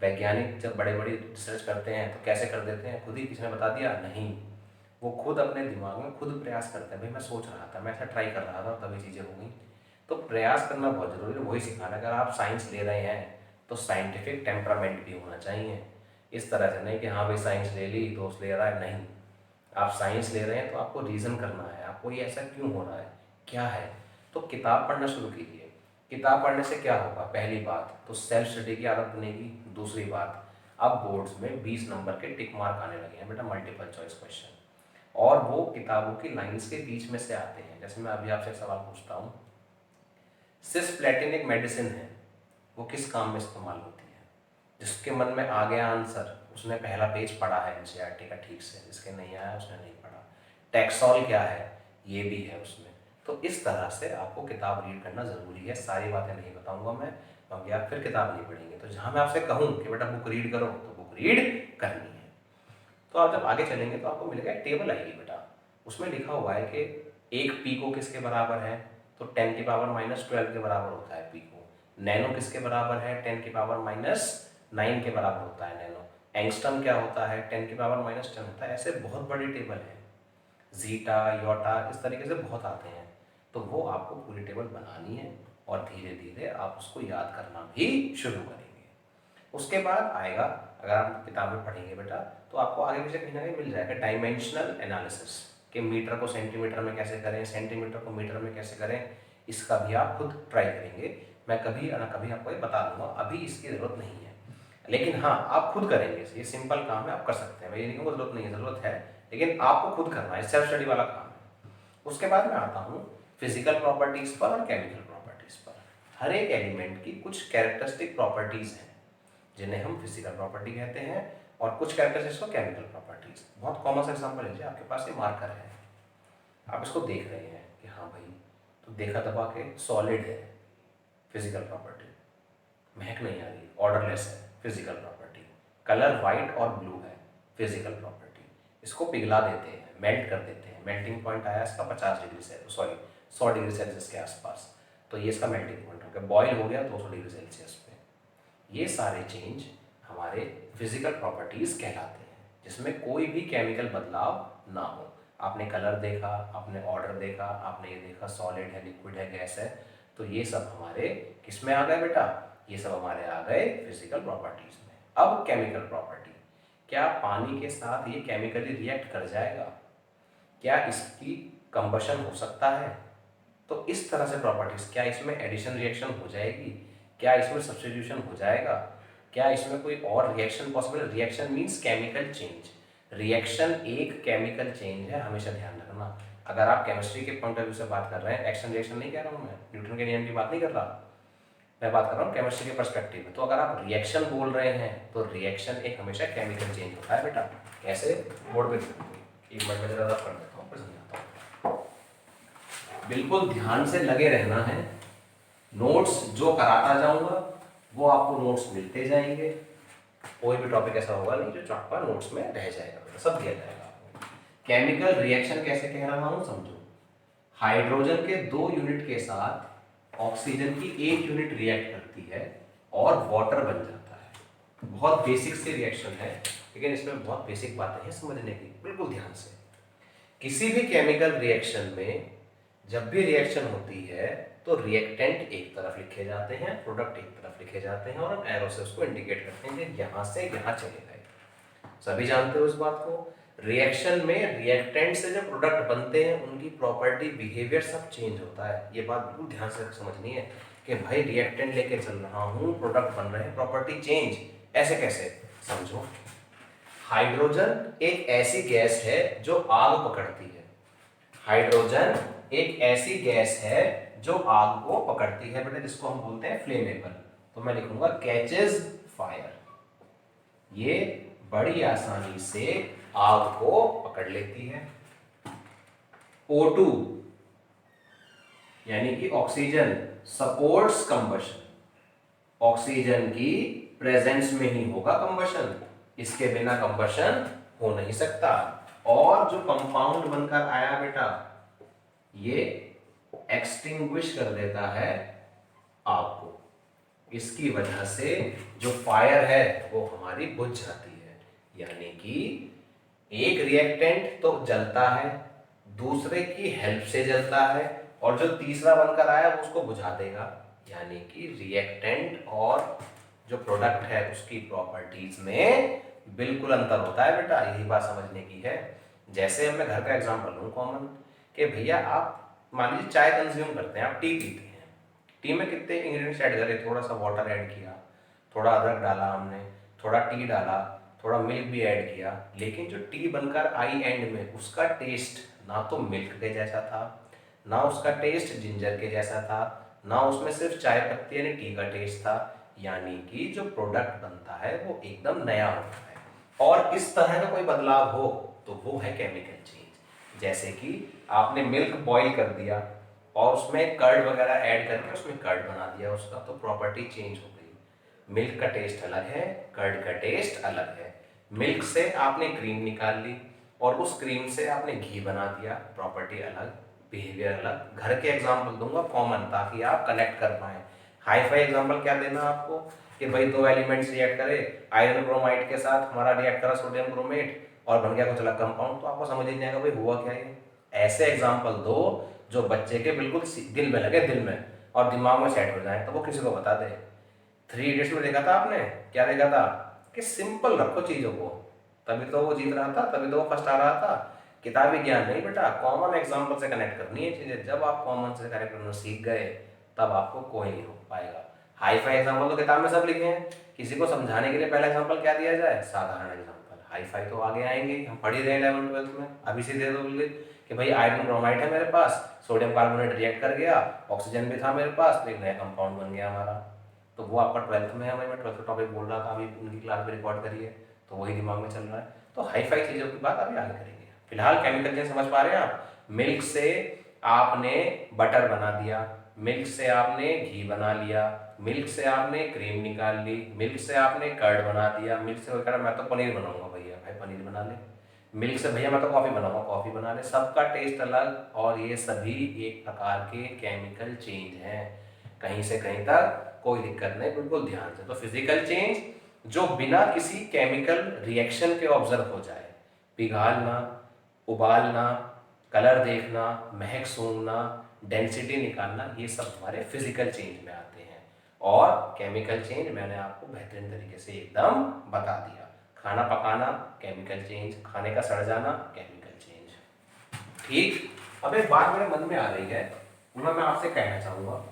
वैज्ञानिक जब बड़े बड़े रिसर्च करते हैं तो कैसे कर देते हैं, खुद ही किसी ने बता दिया नहीं, वो खुद अपने दिमाग में खुद प्रयास करते हैं। भाई मैं सोच रहा था, मैं ऐसा ट्राई कर रहा था, तभी चीज़ें हो गई। तो प्रयास करना बहुत ज़रूरी है, वही सिखाना। अगर आप साइंस ले रहे हैं तो साइंटिफिक टेम्परामेंट भी होना चाहिए। इस तरह से नहीं कि हाँ भाई साइंस ले ली दोस्त ले रहा है, नहीं। आप साइंस ले रहे हैं तो आपको रीज़न करना है, आपको ये ऐसा क्यों हो रहा है, क्या है। तो किताब पढ़ना शुरू कीजिए। किताब पढ़ने से क्या होगा, पहली बात तो सेल्फ स्टडी की आदत बनेगी। दूसरी बात, अब बोर्ड्स में 20 नंबर के टिक मार्क आने लगे हैं बेटा, मल्टीपल चॉइस क्वेश्चन, और वो किताबों की लाइंस के बीच में से आते हैं। जैसे मैं अभी आपसे एक सवाल पूछता हूँ, सिस्प्लेटिन एक मेडिसिन है, वो किस काम में इस्तेमाल होती है? जिसके मन में आ गया आंसर उसने पहला पेज पढ़ा है एनसीईआरटी का ठीक से, जिसके नहीं आया उसने नहीं पढ़ा। टैक्सॉल क्या है ये भी है उसमें। तो इस तरह से आपको किताब रीड करना ज़रूरी है। सारी बातें नहीं बताऊंगा मैं, क्योंकि आप फिर किताब नहीं पढ़ेंगे। तो जहाँ मैं आपसे कहूँ कि बेटा बुक रीड करो, तो बुक रीड करनी है। तो आप जब आगे चलेंगे तो आपको मिलेगा एक टेबल आएगी बेटा, उसमें लिखा हुआ है कि एक पीको किसके बराबर है, तो 10 की पावर -12 के बराबर होता है पीको। नैनो किसके बराबर है, 10 की पावर -9 के बराबर होता है नैनो। एंगस्ट्रम क्या होता है, 10 की पावर -10 होता है। ऐसे बहुत बड़ी टेबल है, जीटा योटा इस तरीके से बहुत आते हैं। तो वो आपको पूरी टेबल बनानी है और धीरे धीरे आप उसको याद करना भी शुरू करेंगे। उसके बाद आएगा, अगर आप किताबें पढ़ेंगे बेटा, तो आपको आगे पीछे कहीं ना कहीं मिल जाएगा डायमेंशनल एनालिसिस, कि मीटर को सेंटीमीटर में कैसे करें, सेंटीमीटर को मीटर में कैसे करें। इसका भी आप खुद ट्राई करेंगे। मैं कभी ना कभी आपको ये बता दूंगा, अभी इसकी ज़रूरत नहीं है, लेकिन हाँ आप खुद करेंगे। ये सिंपल काम है, आप कर सकते हैं। मैं ये नहीं कहूँगा ज़रूरत नहीं है, ज़रूरत है, लेकिन आपको खुद करना है, सेल्फ स्टडी वाला काम है। उसके बाद मैं आता हूँ फिजिकल प्रॉपर्टीज़ पर और केमिकल प्रॉपर्टीज़ पर। हर एक एलिमेंट की कुछ कैरेक्टरिस्टिक प्रॉपर्टीज़ हैं जिन्हें हम फिजिकल प्रॉपर्टी कहते हैं, और कुछ कैरेक्टरिस्टिक्स को केमिकल प्रॉपर्टीज। बहुत कॉमन सा एग्जांपल लीजिए, आपके पास ये मार्कर है, आप इसको देख रहे हैं कि हाँ भाई, तो देखा दबा के सॉलिड है, फिजिकल प्रॉपर्टी। महक नहीं आ रही, ऑर्डरलेस है, फिजिकल प्रॉपर्टी। कलर वाइट और ब्लू है, फिजिकल प्रॉपर्टी। इसको पिघला देते हैं, मेल्ट कर देते हैं, मेल्टिंग पॉइंट आया इसका 50 डिग्री से, सॉरी 100 डिग्री सेल्सियस के आसपास, तो ये इसका मेल्टिंग पॉइंट हो गया। बॉयल हो गया 200 डिग्री सेल्सियस पे। ये सारे चेंज हमारे फिजिकल प्रॉपर्टीज कहलाते हैं, जिसमें कोई भी केमिकल बदलाव ना हो। आपने कलर देखा, आपने ऑर्डर देखा, आपने ये देखा सॉलिड है, लिक्विड है, गैस है, तो ये सब हमारे किस में आ गए बेटा, ये सब हमारे आ गए फिजिकल प्रॉपर्टीज में। अब केमिकल प्रॉपर्टी, क्या पानी के साथ ये केमिकली रिएक्ट कर जाएगा, क्या इसकी कंबशन हो सकता है, तो इस तरह से प्रॉपर्टीज, क्या इसमें एडिशन रिएक्शन हो जाएगी, क्या इसमें सब्स्टिट्यूशन हो जाएगा, क्या इसमें कोई और reaction possible. Reaction means chemical change. Reaction एक केमिकल चेंज है, हमेशा ध्यान रखना। अगर आप केमिस्ट्री के पॉइंट ऑफ व्यू से बात कर रहे हैं, एक्शन रिएक्शन नहीं कह रहा हूँ मैं, न्यूटन के नियम की बात नहीं कर रहा, मैं बात कर रहा हूँ केमिस्ट्री के पर्सपेक्टिव में। तो अगर आप रिएक्शन बोल रहे हैं तो रिएक्शन एक हमेशा केमिकल चेंज होता है बेटा। कैसे, बोर्ड पे एक मिनट में ज़्यादा पढ़ देता हूँ, फिर समझाता हूँ। बिल्कुल ध्यान से लगे रहना है। नोट्स जो कराता जाऊंगा वो आपको नोट्स मिलते जाएंगे। कोई भी टॉपिक ऐसा होगा नहीं जो आपका नोट्स में रह जाएगा, सब दिया जाएगा आपको। केमिकल रिएक्शन कैसे कह रहा हूं समझो। हाइड्रोजन के 2 यूनिट के साथ ऑक्सीजन की 1 यूनिट रिएक्ट करती है और वाटर बन जाता है। बहुत बेसिक सी रिएक्शन है, लेकिन इसमें बहुत बेसिक बातें हैं समझने की, बिल्कुल ध्यान से। किसी भी केमिकल रिएक्शन में जब भी रिएक्शन होती है तो रिएक्टेंट एक तरफ लिखे जाते हैं, प्रोडक्ट एक तरफ लिखे जाते हैं, और हम एरो से उसको इंडिकेट करते हैं कि यहाँ से यहाँ चले गए। सभी जानते हो इस बात को। रिएक्शन में रिएक्टेंट से जो प्रोडक्ट बनते हैं उनकी प्रॉपर्टी, बिहेवियर सब चेंज होता है। ये बात बिल्कुल ध्यान से समझनी है कि भाई रिएक्टेंट लेके चल रहा हूँ, प्रोडक्ट बन रहे हैं, प्रॉपर्टी चेंज। ऐसे कैसे, समझो। हाइड्रोजन एक ऐसी गैस है जो आग पकड़ती है। हाइड्रोजन एक ऐसी गैस है जो आग को पकड़ती है बेटा, जिसको हम बोलते हैं फ्लेमेबल। तो मैं लिखूंगा कैचेस फायर। ये बड़ी आसानी से आग को पकड़ लेती है। O2 यानी कि ऑक्सीजन सपोर्ट्स कंबशन। ऑक्सीजन की प्रेजेंस में ही होगा कंबशन, इसके बिना कंबशन हो नहीं सकता। और जो कंपाउंड बनकर आया बेटा, ये एक्सटिंग्विश कर देता है आग को। इसकी वजह से जो फायर है वो हमारी बुझ जाती है। यानी कि एक रिएक्टेंट तो जलता है, दूसरे की हेल्प से जलता है, और जो तीसरा बनकर आया वो उसको बुझा देगा। यानी कि रिएक्टेंट और जो प्रोडक्ट है उसकी प्रॉपर्टीज में बिल्कुल अंतर होता है बेटा, यही बात समझने की है। जैसे मैं घर का एग्जांपल लूँ कॉमन, कि भैया आप मान लीजिए चाय कंज्यूम करते हैं, आप टी पीते हैं। टी में कितने इंग्रेडिएंट्स ऐड करें, थोड़ा सा वाटर ऐड किया, थोड़ा अदरक डाला हमने, थोड़ा टी डाला, थोड़ा मिल्क भी ऐड किया, लेकिन जो टी बनकर आई एंड में उसका टेस्ट ना तो मिल्क के जैसा था, ना उसका टेस्ट जिंजर के जैसा था, ना उसमें सिर्फ चाय पत्ती यानी टी का टेस्ट था। यानी कि जो प्रोडक्ट बनता है वो एकदम नया होता है। और इस तरह का कोई बदलाव हो तो वो है केमिकल चेंज। जैसे कि आपने मिल्क बॉईल कर दिया और उसमें कर्ड वगैरह ऐड करके उसमें कर्ड बना दिया उसका, तो प्रॉपर्टी चेंज हो गई। मिल्क का टेस्ट अलग है, कर्ड का टेस्ट अलग है। मिल्क से आपने क्रीम निकाल ली और उस क्रीम से आपने घी बना दिया, प्रॉपर्टी अलग, बिहेवियर अलग। घर के एग्जाम्पल दूंगा कॉमन ताकि आप कनेक्ट कर पाए। हाई फाई एग्जाम्पल क्या देना आपको कि भाई दो एलिमेंट्स रिएक्ट करे, आयरन ब्रोमाइड के साथ हमारा रिएक्ट करा सोडियम ब्रोमेट और बन गया कुछ अलग कंपाउंड, तो आपको समझ ही नहीं आएगा भाई हुआ क्या है। ऐसे एग्जाम्पल दो जो बच्चे के बिल्कुल दिल में लगे, दिल में और दिमाग में सेट हो जाए, तो वो किसी को बता दे। 3 इडियट्स में देखा था आपने, क्या देखा था कि सिंपल रखो चीजों को, तभी तो वो जीत रहा था, तभी तो वो फर्स्ट आ रहा था। किताबी ज्ञान नहीं बेटा, कॉमन एग्जाम्पल से कनेक्ट करनी है चीजें। जब आप कॉमन से कनेक्ट करना सीख गए तब आपको कोई नहीं हो पाएगा। हाई फाई एग्जाम्पल तो किताब में सब लिखे हैं, किसी को समझाने के लिए पहला एग्जाम्पल क्या दिया जाए, साधारण एग्जाम्पल। हाई फाई तो आगे आएंगे, हम पढ़ ही रहे 11th-12th में, अभी से दे दो बोलिए कि भाई आयरन ब्रोमाइड है मेरे पास, सोडियम कार्बोनेट रिएक्ट कर गया, ऑक्सीजन भी था मेरे पास, तो एक नया कंपाउंड बन गया हमारा। तो वो आपका 12th में है, मैं 12th का टॉपिक बोल रहा था अभी, उनकी क्लास में रिकॉर्ड करिए, तो वही दिमाग में चल रहा है। तो हाई फाई चीज़ों की बात अभी आगे करेंगे। फिलहाल केमिकल चेंज समझ पा रहे हैं आप। मिल्क से आपने बटर बना दिया, मिल्क से आपने घी बना लिया, मिल्क से आपने क्रीम निकाल ली, मिल्क से आपने कर्ड बना दिया, मिल्क से कह रहा मैं तो पनीर बनाऊंगा, भैया भाई पनीर बना ले। मिल्क से भैया मैं तो कॉफ़ी बनाऊंगा, कॉफ़ी बना ले। सबका टेस्ट अलग और ये सभी एक प्रकार के केमिकल चेंज हैं। कहीं से कहीं तक कोई दिक्कत नहीं, बिल्कुल ध्यान से। तो फिजिकल चेंज जो बिना किसी केमिकल रिएक्शन के ऑब्जर्व हो जाए, पिघालना, उबालना, कलर देखना, महक सूंघना, डेंसिटी निकालना, ये सब हमारे फिजिकल चेंज में आते हैं। और केमिकल चेंज मैंने आपको बेहतरीन तरीके से एकदम बता दिया। खाना पकाना केमिकल चेंज, खाने का सड़ जाना केमिकल चेंज। ठीक। अब एक बात मेरे मन में आ रही है, मैं आपसे कहना चाहूंगा,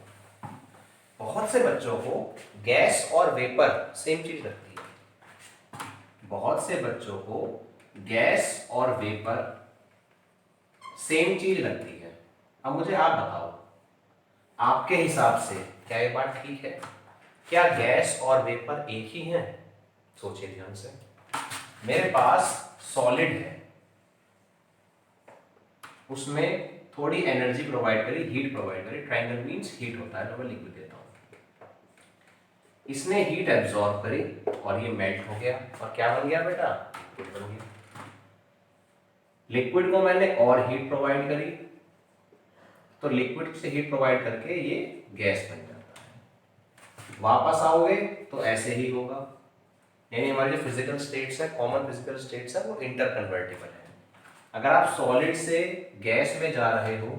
बहुत से बच्चों को गैस और वेपर सेम चीज लगती है। बहुत से बच्चों को गैस और वेपर सेम चीज लगती है। अब मुझे आप बताओ, आपके हिसाब से क्या ये बात ठीक है? क्या गैस और वेपर एक ही हैं? सोचिए ध्यान से। मेरे पास सॉलिड है, उसमें थोड़ी एनर्जी प्रोवाइड करी, हीट प्रोवाइड करी, ट्रायंगल मींस हीट होता है, तो मैं लिख देता हूं। इसने हीट एब्जॉर्ब करी और ये मेल्ट हो गया और क्या बन गया बेटा? लिक्विड बन गया। लिक्विड को मैंने और हीट प्रोवाइड करी, तो लिक्विड से हीट प्रोवाइड करके ये गैस बन जाता है। वापस आओगे तो ऐसे ही होगा, यानी हमारे जो फिजिकल स्टेट्स है, कॉमन फिजिकल स्टेट्स है, वो इंटर कन्वर्टिबल है। अगर आप सॉलिड से गैस में जा रहे हो,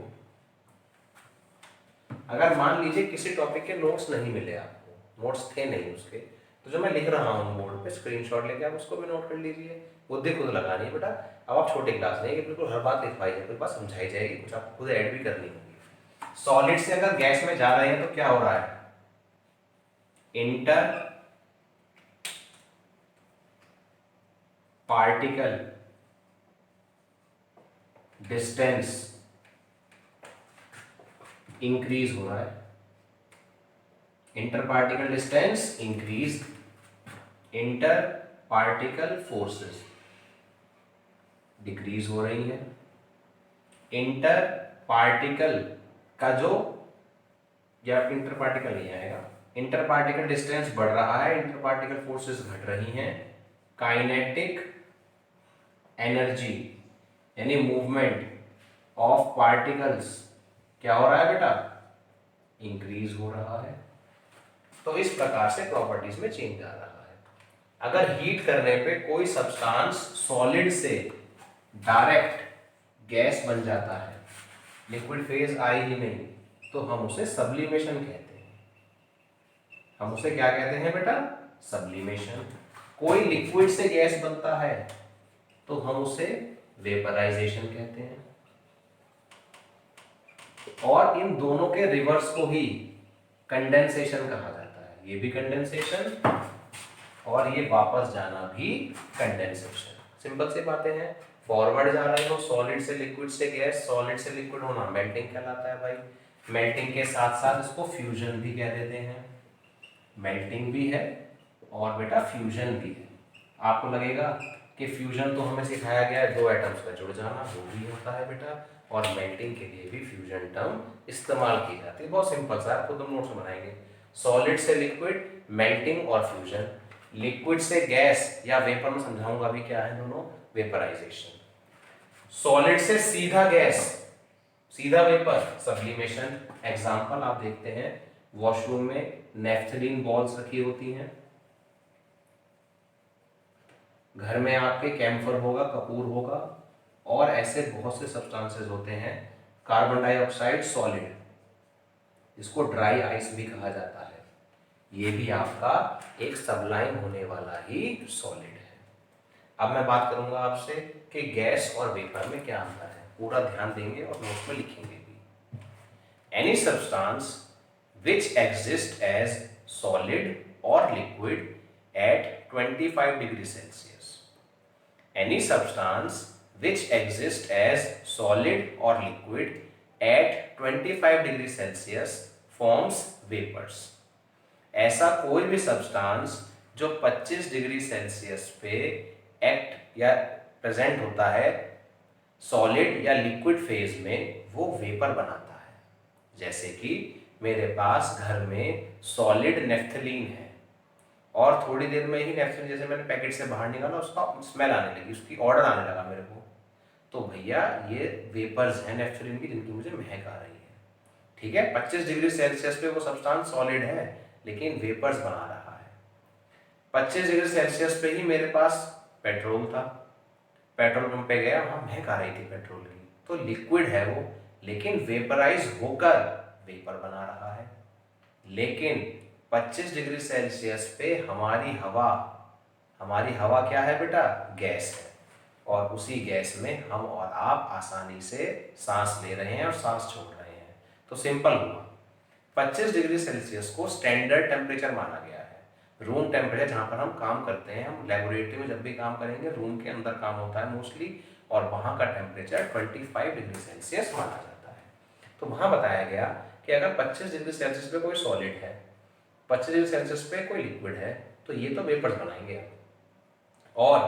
अगर मान लीजिए किसी टॉपिक के नोट्स नहीं मिले आपको, नोट्स थे नहीं उसके, तो जो मैं लिख रहा हूँ बोर्ड पे स्क्रीनशॉट लेके आप उसको भी नोट कर लीजिए। बुद्धि खुद लगानी है बेटा। अब आप छोटी क्लास नहीं कि बिल्कुल हर बात लिखवाई है, कोई बात समझाई जाएगी, कुछ आपको खुद ऐड भी करनी होगी। सॉलिड से अगर गैस में जा रहे हैं तो क्या हो रहा है? इंटर पार्टिकल डिस्टेंस इंक्रीज हो रहा है, inter particle distance increase, inter particle forces decrease हो रही है, इंटर पार्टिकल का जो, या इंटर पार्टिकल नहीं आएगा, इंटर पार्टिकल डिस्टेंस बढ़ रहा है, इंटर पार्टिकल फोर्सेस घट रही हैं, काइनेटिक एनर्जी यानी मूवमेंट ऑफ पार्टिकल्स क्या हो रहा है बेटा? इंक्रीज हो रहा है। तो इस प्रकार से प्रॉपर्टीज में चेंज आ रहा है। अगर हीट करने पे कोई सब्सटेंस सॉलिड से डायरेक्ट गैस बन जाता है, लिक्विड फेज आई ही नहीं, तो हम उसे सब्लिमेशन कहते हैं। हम उसे क्या कहते हैं बेटा? सब्लिमेशन। कोई लिक्विड से गैस बनता है तो हम उसे वेपराइजेशन कहते हैं। और इन दोनों के रिवर्स को ही कंडेंसेशन कहा जाता है। ये भी कंडेंसेशन और ये वापस जाना भी कंडेंसेशन। सिंपल सी बातें हैं। फॉरवर्ड जा रहे हो सॉलिड से लिक्विड से गैस, सॉलिड से लिक्विड होना मेल्टिंग कहलाता है भाई। मेल्टिंग के साथ साथ इसको फ्यूजन भी कह देते हैं। मेल्टिंग भी है और बेटा फ्यूजन भी है। आपको लगेगा कि फ्यूजन तो हमें सिखाया गया है 2 एटम्स का जुड़ जाना, वो भी होता है बेटा, और मेल्टिंग के लिए भी फ्यूजन टर्म इस्तेमाल की जाती है। बहुत सिंपल सा, आपको तो नोट्स बनाएंगे। सॉलिड से लिक्विड, मेल्टिंग और फ्यूजन। लिक्विड से गैस या वेपर में समझाऊंगा अभी क्या है दोनों, वेपराइजेशन। सॉलिड से सीधा गैस, सीधा वेपर, सब्लिमेशन। एग्जांपल आप देखते हैं, वॉशरूम में नेफ्थलीन बॉल्स रखी होती हैं, घर में आपके कैम्फर होगा, कपूर होगा, और ऐसे बहुत से सब्सटेंसेस होते हैं। कार्बन डाइऑक्साइड सॉलिड, जिसको ड्राई आइस भी कहा जाता है, ये भी आपका एक सबलाइन होने वाला ही सॉलिड है। अब मैं बात करूंगा आपसे कि गैस और वेपर में क्या अंतर है, पूरा ध्यान देंगे और नोट में लिखेंगे भी। Any substance which exist as solid or liquid at 25 degrees Celsius. Any substance which exists as solid or liquid at 25 degrees Celsius forms vapors. ऐसा कोई भी सब्सटेंस जो 25 डिग्री सेल्सियस पे एक्ट या प्रेजेंट होता है सॉलिड या लिक्विड फेज में, वो वेपर बनाता है। जैसे कि मेरे पास घर में सॉलिड नेफ्थलीन है, और थोड़ी देर में ही नेफ्थलीन जैसे मैंने पैकेट से बाहर निकाला, उसका स्मेल आने लगी, उसकी ऑर्डर आने लगा मेरे को, तो भैया ये वेपर्स हैं नेफ्थलीन की, जिनकी मुझे महक आ रही है। ठीक है, 25 डिग्री सेल्सियस पे वो सब्सटेंस सॉलिड है लेकिन वेपर्स बना रहा है। 25 डिग्री सेल्सियस पे ही मेरे पास पेट्रोल था, पेट्रोल पंप पे गया, वहां महक आ रही थी पेट्रोल की, तो लिक्विड है वो, लेकिन वेपराइज होकर वेपर बना रहा है। लेकिन 25 डिग्री सेल्सियस पे हमारी हवा क्या है बेटा, गैस है, और उसी गैस में हम और आप आसानी से सांस ले रहे हैं और सांस छोड़ रहे हैं। तो सिंपल हुआ, 25 डिग्री सेल्सियस को स्टैंडर्ड टेम्परेचर माना गया है, रूम टेम्परेचर, जहाँ पर हम काम करते हैं, हम लेबोरेटरी में जब भी काम करेंगे रूम के अंदर काम होता है मोस्टली, और वहाँ का टेम्परेचर 25 डिग्री सेल्सियस माना जाता है। तो वहाँ बताया गया कि अगर 25 डिग्री सेल्सियस पे कोई सॉलिड है, 25 डिग्री सेल्सियस पे कोई लिक्विड है, तो ये तो वेपर्स बनाएंगे, और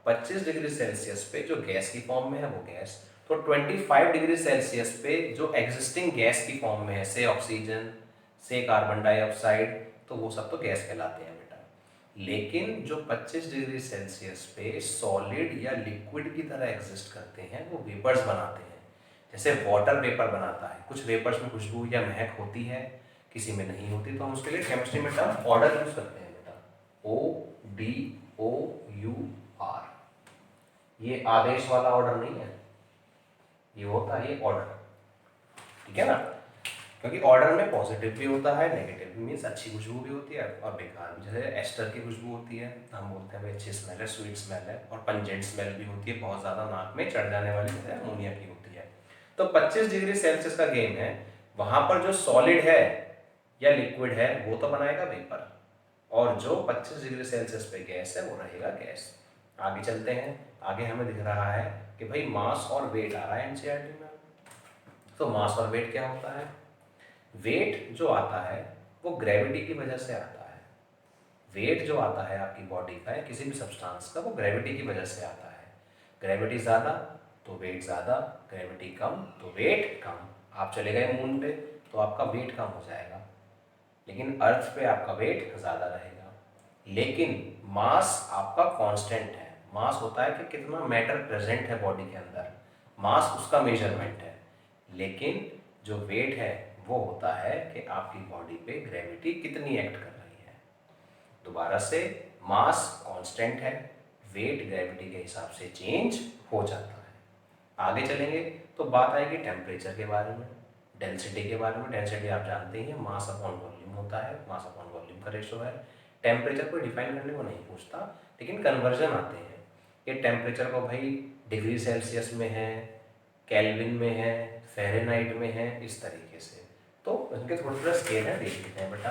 25 डिग्री सेल्सियस पे जो गैस की फॉर्म में है वो गैस, तो 25 डिग्री सेल्सियस पे जो एग्जिस्टिंग गैस की फॉर्म में है, से ऑक्सीजन, से कार्बन डाइऑक्साइड, तो वो सब तो गैस कहलाते हैं बेटा। लेकिन जो 25 डिग्री सेल्सियस पे सॉलिड या लिक्विड की तरह एग्जिस्ट करते हैं, वो वेपर्स बनाते हैं। जैसे वाटर वेपर बनाता है, कुछ वेपर्स में खुशबू या महक होती है, किसी में नहीं होती, तो हम उसके लिए केमिस्ट्री में टर्म ऑर्डर यूज करते हैं बेटा, ODOUR। ये आदेश वाला ऑर्डर नहीं है, ये होता है ये ऑर्डर, ठीक है ना, क्योंकि ऑर्डर में पॉजिटिव भी होता है, नेगेटिव भी, मीन्स अच्छी खुशबू भी होती है और बेकार भी। जैसे एस्टर की खुशबू होती है, हम बोलते हैं भाई अच्छी स्मेल है, स्वीट स्मेल है, और पंजेंट स्मेल भी होती है, बहुत ज़्यादा नाक में चढ़ जाने वाली, जैसे अमोनिया की होती है। तो 25 डिग्री सेल्सियस का गेम है, वहाँ पर जो सॉलिड है या लिक्विड है वो तो बनाएगा वेपर, और जो 25 डिग्री सेल्सियस पे गैस है वो रहेगा गैस। आगे चलते हैं, आगे हमें दिख रहा है कि भाई मास और वेट आ रहा है एनसीईआरटी में। तो मास और वेट क्या होता है, वेट जो आता है वो ग्रेविटी की वजह से आता है। वेट जो आता है आपकी बॉडी का या किसी भी सब्सटेंस का, वो ग्रेविटी की वजह से आता है। ग्रेविटी ज़्यादा तो वेट ज़्यादा, ग्रेविटी कम तो वेट कम। आप चले गए मून पे तो आपका वेट कम हो जाएगा, लेकिन अर्थ पे आपका वेट ज़्यादा रहेगा। लेकिन मास आपका कांस्टेंट है, मास होता है कि कितना मैटर प्रेजेंट है बॉडी के अंदर, मास उसका मेजरमेंट है। लेकिन जो वेट है वो होता है कि आपकी बॉडी पे ग्रेविटी कितनी एक्ट कर रही है। दोबारा से, मास कांस्टेंट है, वेट ग्रेविटी के हिसाब से चेंज हो जाता है। आगे चलेंगे तो बात आएगी टेम्परेचर के बारे में, डेंसिटी के बारे में। डेंसिटी आप जानते ही हैं, मास अपॉन वॉल्यूम होता है, मास अपॉन वॉल्यूम का रेशो है। टेम्परेचर को डिफाइन करने को नहीं पूछता, लेकिन कन्वर्जन आते हैं कि टेम्परेचर को भाई डिग्री सेल्सियस में है, केल्विन में है, फ़ारेनहाइट में है, इस तरीके से। तो इनके थोड़े थोड़े स्केल है, देख लेते हैं बेटा।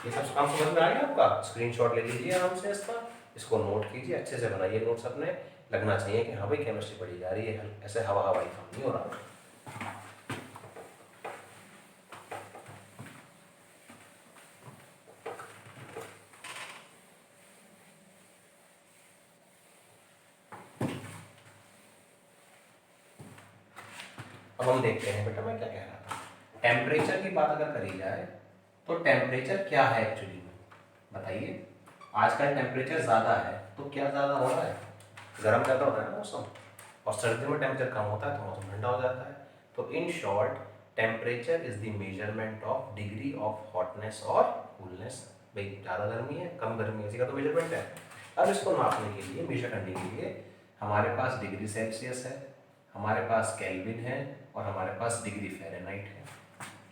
ये सब काम समझ में आ गया आपका, स्क्रीनशॉट ले लीजिए आराम से इसका, इसको नोट कीजिए, अच्छे से बनाइए नोट्स अपने, लगना चाहिए कि हाँ भाई केमिस्ट्री पढ़ी जा रही है, ऐसे हवा हवाई काम नहीं हो रहा। अब हम देखते हैं बेटा मैं क्या कह रहा था। टेम्परेचर की बात अगर करी जाए तो टेम्परेचर क्या है एक्चुअली में, बताइए। आजकल टेम्परेचर ज़्यादा है तो क्या ज़्यादा हो रहा है, गर्म ज़्यादा हो रहा है ना मौसम, और सर्दियों में टेम्परेचर कम होता है तो मौसम ठंडा हो जाता है। तो in short temperature is the measurement of degree of hotness और कूलनेस। भाई ज़्यादा गर्मी है कम गर्मी है, इसी का तो मेजरमेंट है। अब इसको नापने के लिए, मेजर करने के लिए हमारे पास डिग्री सेल्सियस है, हमारे पास केल्विन है और हमारे पास डिग्री फ़ारेनहाइट है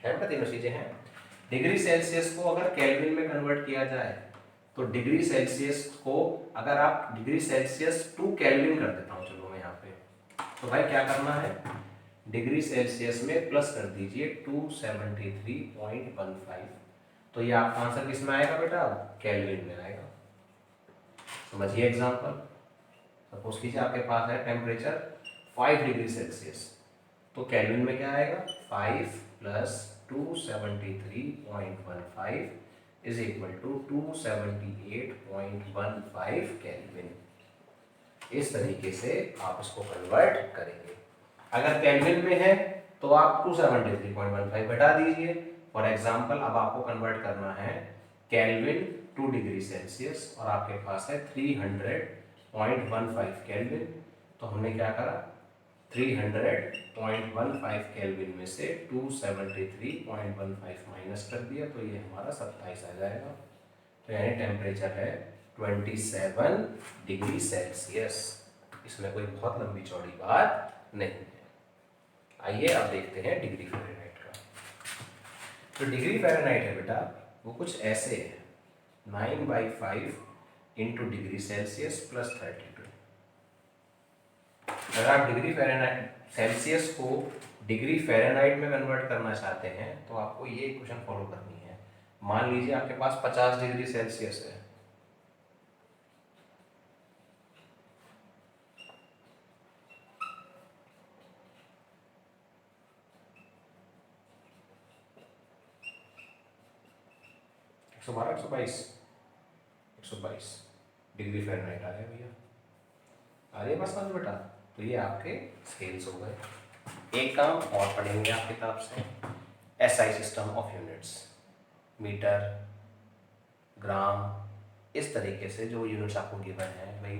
बेटा, तीनों चीज़ें हैं। डिग्री सेल्सियस को अगर केल्विन में कन्वर्ट किया जाए तो डिग्री सेल्सियस को अगर आप डिग्री सेल्सियस टू केल्विन कर देता हूँ, चलो मैं यहाँ पे, तो भाई क्या करना है, डिग्री सेल्सियस में प्लस कर दीजिए 273.15। तो ये आपका आंसर किस में आएगा बेटा, केल्विन में आएगा। समझिए एग्जांपल, सपोज कीजिए आपके पास है टेम्परेचर 5 डिग्री सेल्सियस, तो केल्विन में क्या आएगा, 5 plus 273.15 is equal to 278.15 Kelvin. इस तरीके से आप इसको कन्वर्ट करेंगे। अगर केल्विन में है तो आप 273.15 घटा दीजिए। फॉर एग्जाम्पल अब आपको कन्वर्ट करना है केल्विन टू डिग्री सेल्सियस और आपके पास है 300.15 केल्विन। तो हमने क्या करा, 300.15 केल्विन में से 273.15 माइनस कर दिया, तो ये हमारा 27 आ जाएगा। तो यानी टेम्परेचर है 27 डिग्री सेल्सियस। इसमें कोई बहुत लंबी चौड़ी बात नहीं है। आइए अब देखते हैं डिग्री फ़ारेनहाइट का। तो डिग्री फ़ारेनहाइट है बेटा वो कुछ ऐसे है, 9/5 इंटू डिग्री सेल्सियस प्लस 32। अगर आप डिग्री फ़ारेनहाइट सेल्सियस को डिग्री फ़ारेनहाइट में कन्वर्ट करना चाहते हैं तो आपको ये इक्वेशन फॉलो करनी है। मान लीजिए आपके पास 50 डिग्री सेल्सियस है, एक सौ 122 डिग्री फ़ारेनहाइट आ गया भैया, आ रही है बस समझ बेटा। तो ये आपके स्केल्स हो गए। एक काम और पढ़ेंगे आप किताब से, SI system of units, metre, gram, इस तरीके से जो यूनिट्स आपको गिवन है भाई,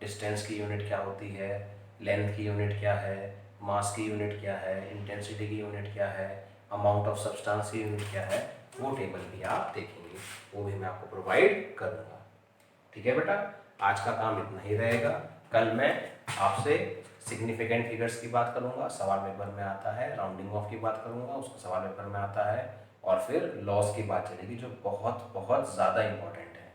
डिस्टेंस की यूनिट क्या होती है, लेंथ की यूनिट क्या है, मास की यूनिट क्या है, इंटेंसिटी की यूनिट क्या है, अमाउंट ऑफ सब्सटेंस की यूनिट क्या है, वो टेबल भी आप देखेंगे, वो भी मैं आपको प्रोवाइड करूँगा। ठीक है बेटा, आज का काम इतना ही रहेगा। कल मैं आपसे सिग्निफिकेंट फिगर्स की बात करूँगा, सवाल पेपर में आता है, राउंडिंग ऑफ की बात करूँगा, उसका सवाल पेपर में आता है, और फिर लॉस की बात चलेगी जो बहुत बहुत ज़्यादा इंपॉर्टेंट है।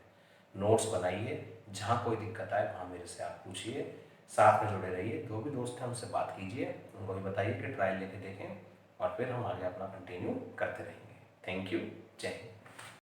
नोट्स बनाइए, जहाँ कोई दिक्कत आए वहाँ मेरे से आप पूछिए, साथ में जुड़े रहिए। जो भी दोस्त हैं उनसे बात कीजिए, उनको भी बताइए कि ट्रायल लेके देखें, और फिर हम आगे अपना कंटिन्यू करते रहेंगे। थैंक यू, जय हिंद।